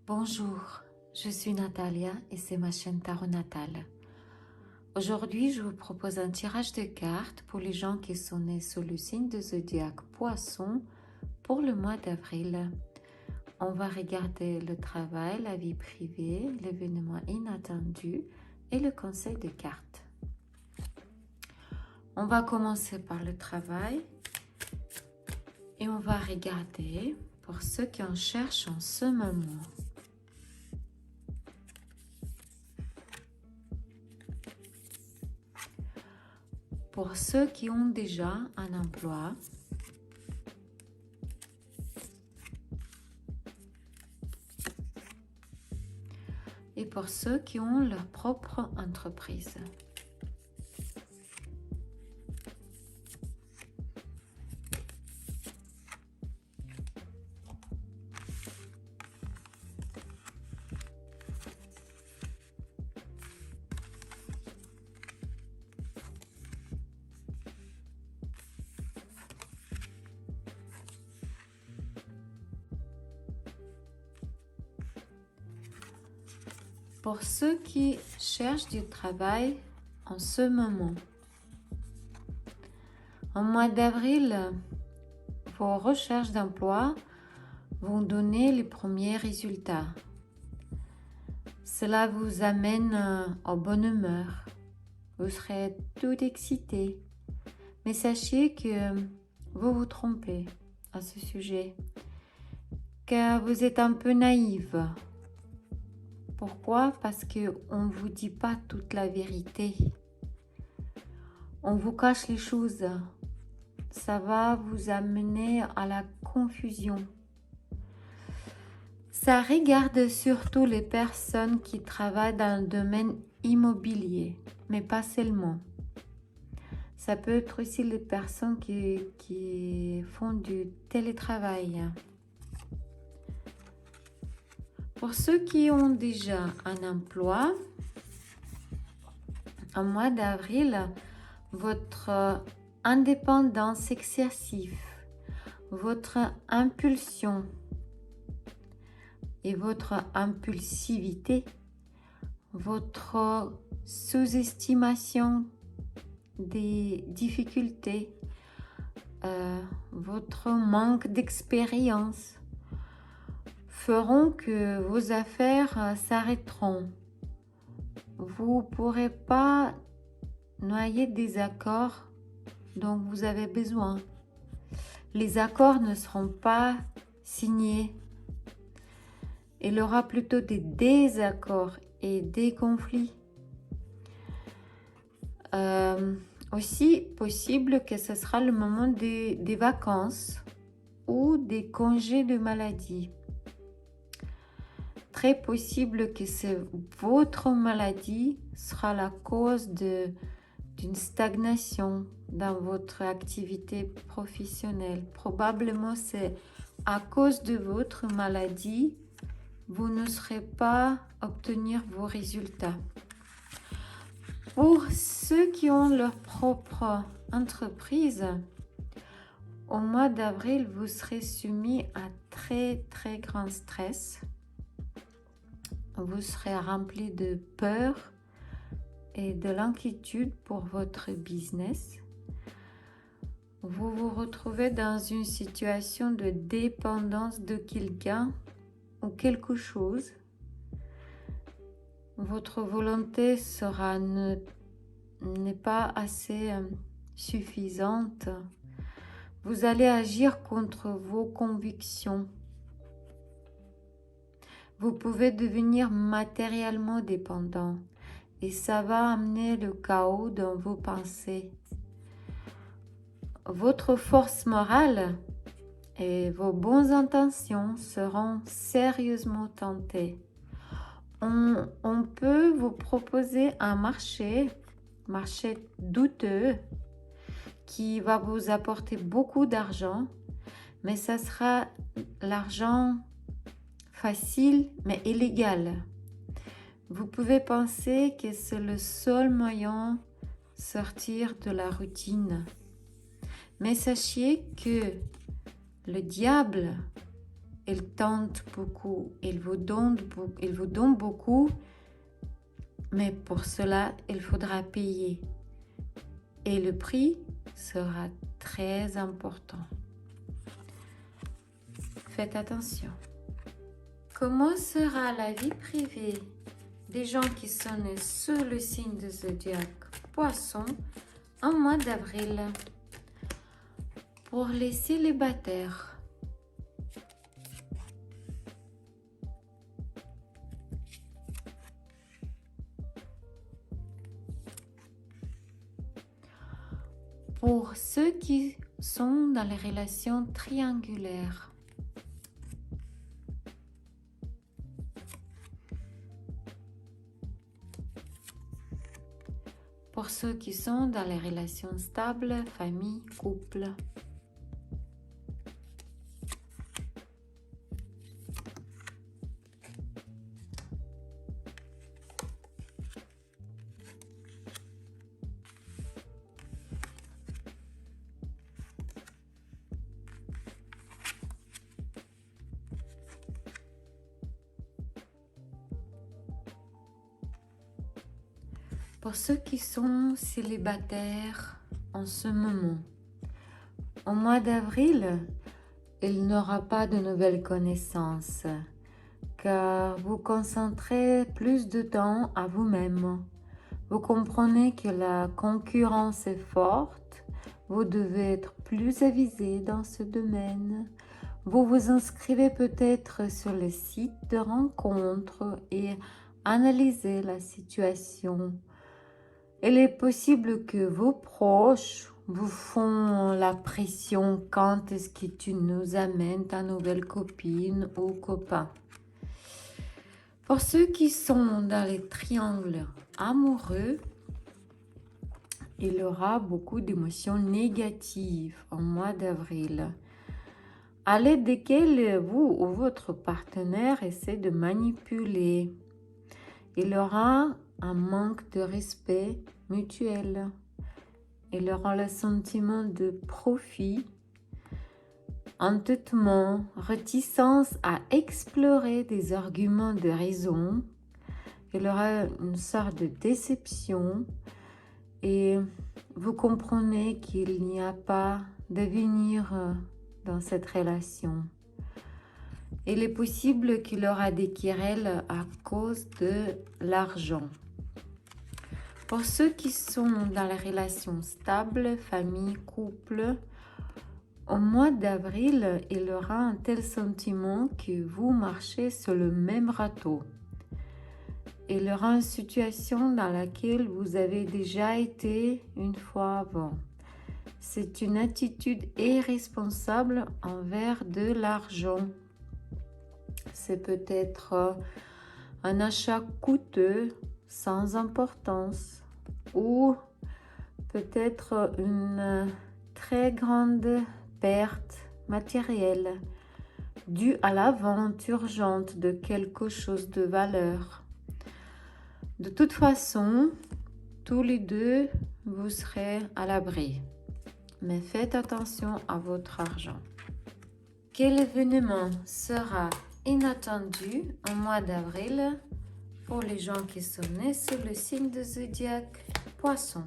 Bonjour, je suis Natalia et c'est ma chaîne Tarot Natal. Aujourd'hui, je vous propose un tirage de cartes pour les gens qui sont nés sous le signe de zodiaque Poisson pour le mois d'avril. On va regarder le travail, la vie privée, l'événement inattendu et le conseil de cartes. On va commencer par le travail et on va regarder pour ceux qui en cherchent en ce moment. Pour ceux qui ont déjà un emploi, et pour ceux qui ont leur propre entreprise. Pour ceux qui cherchent du travail en ce moment, en mois d'avril, vos recherches d'emploi vont donner les premiers résultats. Cela vous amène en bonne humeur. Vous serez tout excité. Mais sachez que vous vous trompez à ce sujet, car vous êtes un peu naïve. Pourquoi? Parce qu'on ne vous dit pas toute la vérité. On vous cache les choses. Ça va vous amener à la confusion. Ça regarde surtout les personnes qui travaillent dans le domaine immobilier, mais pas seulement. Ça peut être aussi les personnes qui font du télétravail. Pour ceux qui ont déjà un emploi, en mois d'avril, votre indépendance excessive, votre impulsion et votre impulsivité, votre sous-estimation des difficultés, votre manque d'expérience feront que vos affaires s'arrêteront. Vous ne pourrez pas noyer des accords dont vous avez besoin. Les accords ne seront pas signés. Il y aura plutôt des désaccords et des conflits. Aussi possible que ce sera le moment des vacances ou des congés de maladie. Très possible que votre maladie sera la cause d'une stagnation dans votre activité professionnelle. Probablement c'est à cause de votre maladie, vous ne serez pas obtenir vos résultats. Pour ceux qui ont leur propre entreprise, au mois d'avril, vous serez soumis à très grand stress. Vous serez rempli de peur et de l'inquiétude pour votre business. Vous vous retrouvez dans une situation de dépendance de quelqu'un ou quelque chose. Votre volonté n'est pas assez suffisante. Vous allez agir contre vos convictions. Vous pouvez devenir matériellement dépendant et ça va amener le chaos dans vos pensées. Votre force morale et vos bonnes intentions seront sérieusement tentées. On peut vous proposer un marché douteux qui va vous apporter beaucoup d'argent, mais ça sera l'argent facile mais illégal. Vous pouvez penser que c'est le seul moyen de sortir de la routine. Mais sachez que le diable il tente beaucoup, il vous donne beaucoup, mais pour cela, il faudra payer. Et le prix sera très important. Faites attention. Comment sera la vie privée des gens qui sont nés sous le signe de zodiaque Poisson en mois d'avril? Pour les célibataires, pour ceux qui sont dans les relations triangulaires, pour ceux qui sont dans les relations stables, famille, couple. Pour ceux qui sont célibataires en ce moment, au mois d'avril, il n'aura pas de nouvelles connaissances, car vous concentrez plus de temps à vous-même. Vous comprenez que la concurrence est forte, vous devez être plus avisé dans ce domaine. Vous vous inscrivez peut-être sur le site de rencontre et analysez la situation. Il est possible que vos proches vous font la pression quand est-ce que tu nous amènes ta nouvelle copine ou copain. Pour ceux qui sont dans les triangles amoureux, il y aura beaucoup d'émotions négatives en mois d'avril, à l'aide desquelles vous ou votre partenaire essaie de manipuler. Il y aura un manque de respect mutuel. Il aura le sentiment de profit, entêtement, réticence à explorer des arguments de raison. Il aura une sorte de déception et vous comprenez qu'il n'y a pas d'avenir dans cette relation. Il est possible qu'il aura des querelles à cause de l'argent. Pour ceux qui sont dans les relations stables, famille, couple, au mois d'avril, il y aura un tel sentiment que vous marchez sur le même râteau. Il y aura une situation dans laquelle vous avez déjà été une fois avant. C'est une attitude irresponsable envers de l'argent. C'est peut-être un achat coûteux, sans importance, ou peut-être une très grande perte matérielle due à la vente urgente de quelque chose de valeur. De toute façon, tous les deux, vous serez à l'abri. Mais faites attention à votre argent. Quel événement sera inattendu au mois d'avril pour les gens qui sont nés sous le signe de zodiaque Poisson?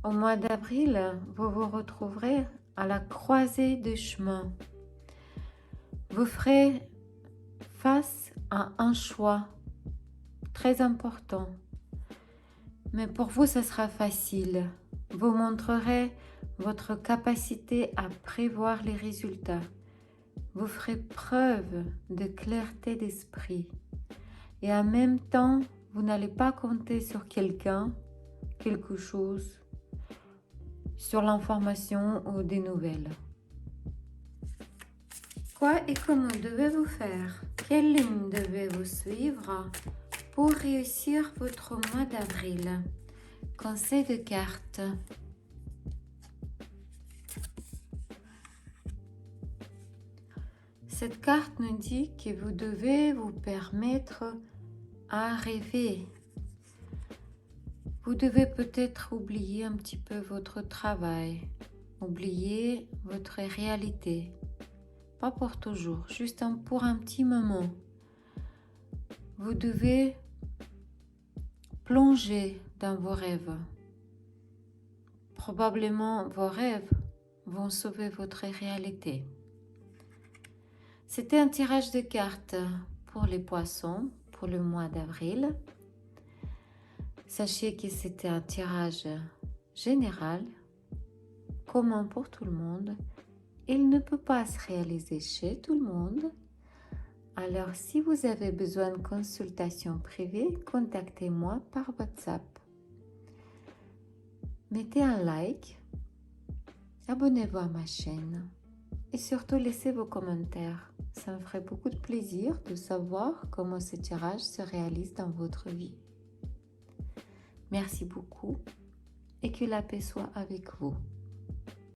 Au mois d'avril, vous vous retrouverez à la croisée des chemins. Vous ferez face à un choix très important. Mais pour vous, ce sera facile. Vous montrerez votre capacité à prévoir les résultats. Vous ferez preuve de clarté d'esprit. Et en même temps, vous n'allez pas compter sur quelqu'un, quelque chose, sur l'information ou des nouvelles. Quoi et comment devez-vous faire? Quelle ligne devez-vous suivre pour réussir votre mois d'avril? Conseil de cartes. Cette carte nous dit que vous devez vous permettre à rêver. Vous devez peut-être oublier un petit peu votre travail, oublier votre réalité. Pas pour toujours, juste pour un petit moment. Vous devez plonger dans vos rêves. Probablement vos rêves vont sauver votre réalité. C'était un tirage de cartes pour les poissons pour le mois d'avril. Sachez que c'était un tirage général, commun pour tout le monde. Il ne peut pas se réaliser chez tout le monde. Alors, si vous avez besoin de consultation privée, contactez-moi par WhatsApp. Mettez un like, abonnez-vous à ma chaîne et surtout laissez vos commentaires. Ça me ferait beaucoup de plaisir de savoir comment ce tirage se réalise dans votre vie. Merci beaucoup et que la paix soit avec vous.